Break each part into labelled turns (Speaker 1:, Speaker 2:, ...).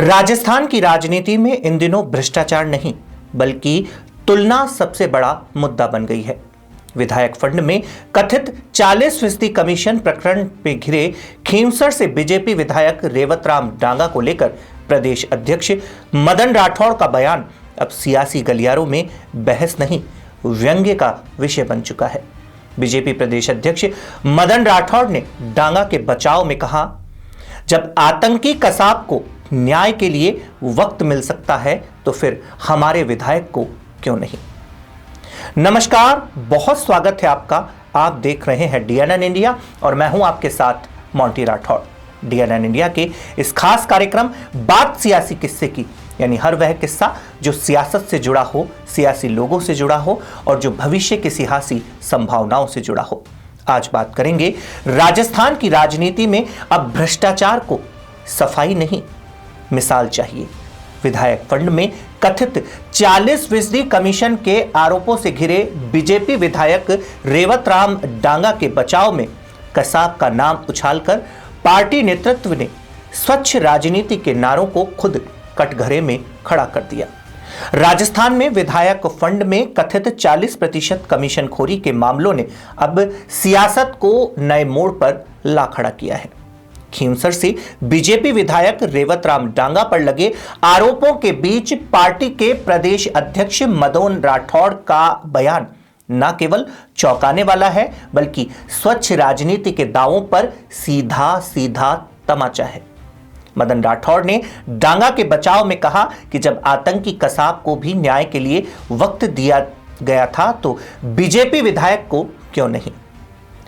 Speaker 1: राजस्थान की राजनीति में इन दिनों भ्रष्टाचार नहीं बल्कि तुलना सबसे बड़ा मुद्दा बन गई है। विधायक फंड में कथित 40% कमीशन प्रकरण में घिरे खींवसर से बीजेपी विधायक रेवतराम डांगा को लेकर प्रदेश अध्यक्ष मदन राठौड़ का बयान अब सियासी गलियारों में बहस नहीं, व्यंग्य का विषय बन चुका है। बीजेपी प्रदेश अध्यक्ष मदन राठौड़ ने डांगा के बचाव में कहा, जब आतंकी कसाब को न्याय के लिए वक्त मिल सकता है तो फिर हमारे विधायक को क्यों नहीं। नमस्कार, बहुत स्वागत है आपका। आप देख रहे हैं DNN इंडिया और मैं हूं आपके साथ मोंटी राठौड़। DNN इंडिया के इस खास कार्यक्रम बात सियासी किस्से की, यानी हर वह किस्सा जो सियासत से जुड़ा हो, सियासी लोगों से जुड़ा हो और जो भविष्य की सियासी संभावनाओं से जुड़ा हो। आज बात करेंगे राजस्थान की राजनीति में अब भ्रष्टाचार को सफाई नहीं, मिसाल चाहिए। विधायक फंड में कथित 40% कमीशन के आरोपों से घिरे बीजेपी विधायक रेवतराम डांगा के बचाव में कसाब का नाम उछालकर पार्टी नेतृत्व ने स्वच्छ राजनीति के नारों को खुद कटघरे में खड़ा कर दिया। राजस्थान में विधायक फंड में कथित 40% कमीशनखोरी के मामलों ने अब सियासत को नए मोड़ पर ला खड़ा किया है। खींवसर से बीजेपी विधायक रेवतराम डांगा पर लगे आरोपों के बीच पार्टी के प्रदेश अध्यक्ष मदन राठौड़ का बयान न केवल चौंकाने वाला है बल्कि स्वच्छ राजनीति के दावों पर सीधा सीधा तमाचा है। मदन राठौड़ ने डांगा के बचाव में कहा कि जब आतंकी कसाब को भी न्याय के लिए वक्त दिया गया था तो बीजेपी विधायक को क्यों नहीं।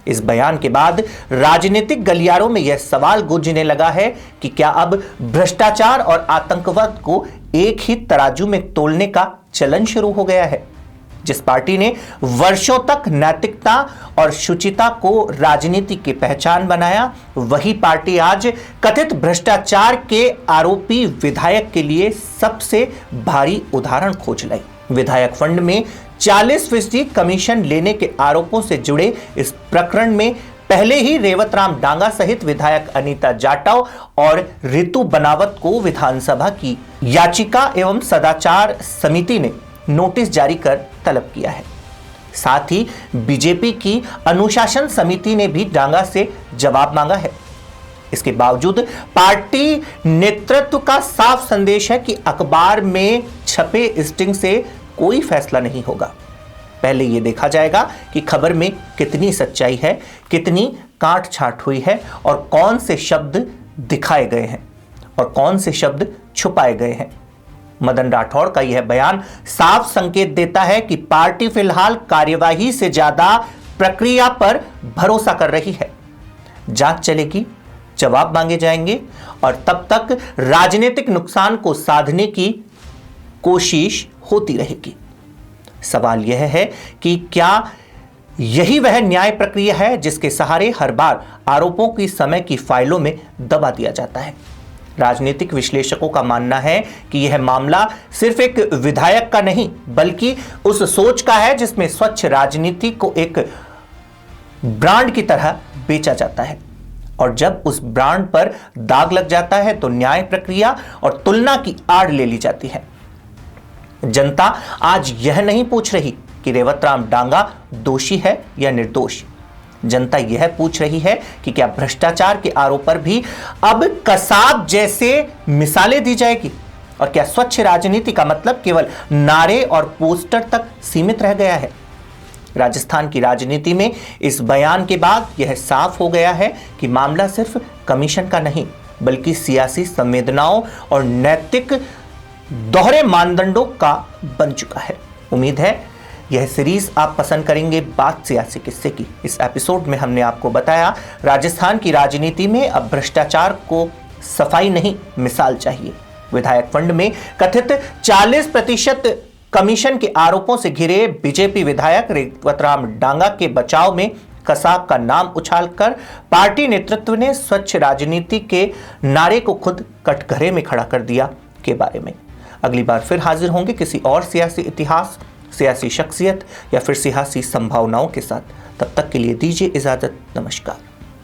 Speaker 1: इस बयान के बाद राजनीतिक गलियारों में यह सवाल गूंजने लगा है कि क्या अब भ्रष्टाचार और आतंकवाद को एक ही तराजू में तोलने का चलन शुरू हो गया है। जिस पार्टी ने वर्षों तक नैतिकता और शुचिता को राजनीति की पहचान बनाया, वही पार्टी आज कथित भ्रष्टाचार के आरोपी विधायक के लिए सबसे भारी उदाहरण खोज लाई। विधायक फंड में 40% कमीशन लेने के आरोपों से जुड़े इस प्रकरण में पहले ही रेवतराम डांगा सहित विधायक अनीता जाटव और रितु बनावत को विधानसभा की याचिका एवं सदाचार समिति ने नोटिस जारी कर तलब किया है। साथ ही बीजेपी की अनुशासन समिति ने भी डांगा से जवाब मांगा है। इसके बावजूद पार्टी नेतृत्व का साफ संदेश है कि अखबार में छपे स्टिंग से कोई फैसला नहीं होगा। पहले यह देखा जाएगा कि खबर में कितनी सच्चाई है, कितनी काट छाट हुई है और कौन से शब्द दिखाए गए हैं और कौन से शब्द छुपाए गए हैं। मदन राठौड़ का यह बयान साफ संकेत देता है कि पार्टी फिलहाल कार्यवाही से ज्यादा प्रक्रिया पर भरोसा कर रही है। जांच चलेगी, जवाब मांगे जाएंगे और तब तक राजनीतिक नुकसान को साधने की कोशिश होती रहेगी। सवाल यह है कि क्या यही वह न्याय प्रक्रिया है जिसके सहारे हर बार आरोपों की समय की फाइलों में दबा दिया जाता है। राजनीतिक विश्लेषकों का मानना है कि यह मामला सिर्फ एक विधायक का नहीं बल्कि उस सोच का है जिसमें स्वच्छ राजनीति को एक ब्रांड की तरह बेचा जाता है और जब उस ब्रांड पर दाग लग जाता है तो न्याय प्रक्रिया और तुलना की आड़ ले ली जाती है। जनता आज यह नहीं पूछ रही कि रेवतराम डांगा दोषी है या निर्दोष। जनता यह पूछ रही है कि क्या भ्रष्टाचार के आरोप पर भी अब कसाब जैसे मिसालें दी जाएगी और क्या स्वच्छ राजनीति का मतलब केवल नारे और पोस्टर तक सीमित रह गया है। राजस्थान की राजनीति में इस बयान के बाद यह साफ हो गया है कि मामला सिर्फ कमीशन का नहीं बल्कि सियासी संवेदनाओं और नैतिक दोहरे मानदंडों का बन चुका है। उम्मीद है यह सीरीज आप पसंद करेंगे बात सियासी किस्से की। इस एपिसोड में हमने आपको बताया राजस्थान की राजनीति में अब भ्रष्टाचार को सफाई नहीं, मिसाल चाहिए। विधायक फंड में कथित 40% कमीशन के आरोपों से घिरे बीजेपी विधायक रेवतराम डांगा के बचाव में कसाब का नाम उछालकर पार्टी नेतृत्व ने स्वच्छ राजनीति के नारे को खुद कटघरे में खड़ा कर दिया के बारे में। अगली बार फिर हाजिर होंगे किसी और सियासी इतिहास, सियासी शख्सियत या फिर सियासी संभावनाओं के साथ। तब तक के लिए दीजिए इजाजत। नमस्कार।